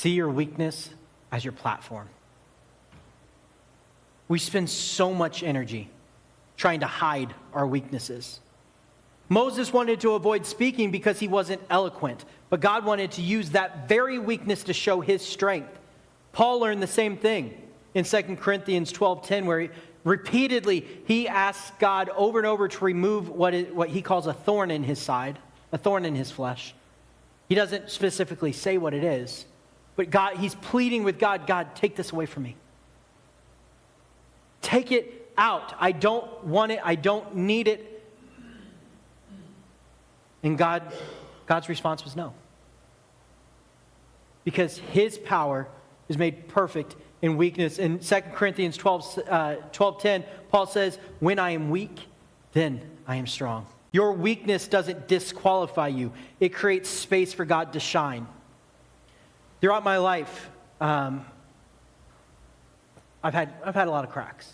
See your weakness as your platform. We spend so much energy trying to hide our weaknesses. Moses wanted to avoid speaking because he wasn't eloquent, but God wanted to use that very weakness to show his strength. Paul learned the same thing in 2 Corinthians 12:10, where repeatedly he asks God over and over to remove what he calls a thorn in his side, a thorn in his flesh. He doesn't specifically say what it is, but he's pleading with God, God, take this away from me. Take it out. I don't want it. I don't need it. And God's response was no. Because his power is made perfect in weakness. In 2 Corinthians 12:10, Paul says, when I am weak, then I am strong. Your weakness doesn't disqualify you. It creates space for God to shine. Throughout my life, I've had a lot of cracks.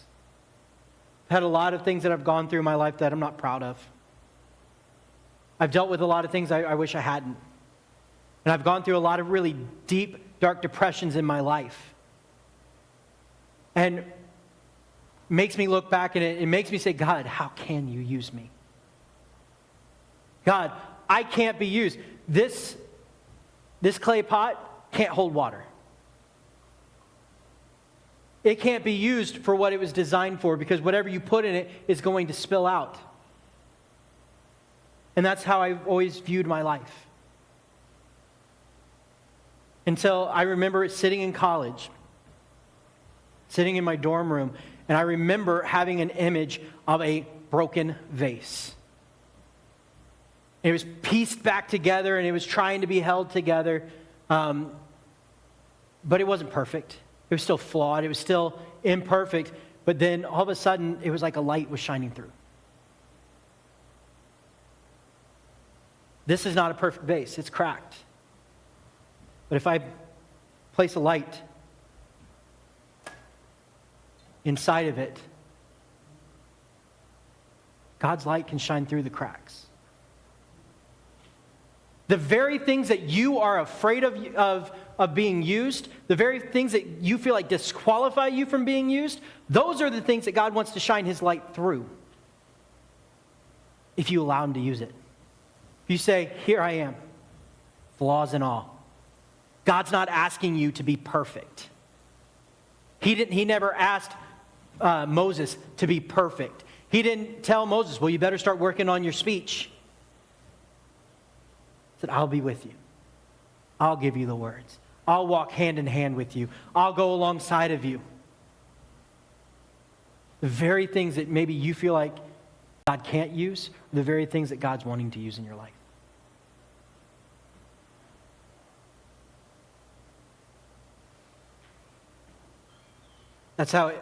I've had a lot of things that I've gone through in my life that I'm not proud of. I've dealt with a lot of things I wish I hadn't. And I've gone through a lot of really deep, dark depressions in my life. And it makes me look back and it makes me say, God, how can you use me? God, I can't be used. This clay pot can't hold water. It can't be used for what it was designed for, because whatever you put in it is going to spill out. And that's how I've always viewed my life. Until I remember sitting in college, sitting in my dorm room, and I remember having an image of a broken vase. It was pieced back together, and it was trying to be held together, but it wasn't perfect. It was still flawed. It was still imperfect. But then all of a sudden, it was like a light was shining through. This is not a perfect vase. It's cracked. But if I place a light inside of it, God's light can shine through the cracks. The very things that you are afraid of being used, the very things that you feel like disqualify you from being used, those are the things that God wants to shine his light through, if you allow him to use it. If you say, here I am, flaws and all. God's not asking you to be perfect. He never asked Moses to be perfect. He didn't tell Moses, well, you better start working on your speech. He said, I'll be with you. I'll give you the words. I'll walk hand in hand with you. I'll go alongside of you. The very things that maybe you feel like God can't use are the very things that God's wanting to use in your life. That's how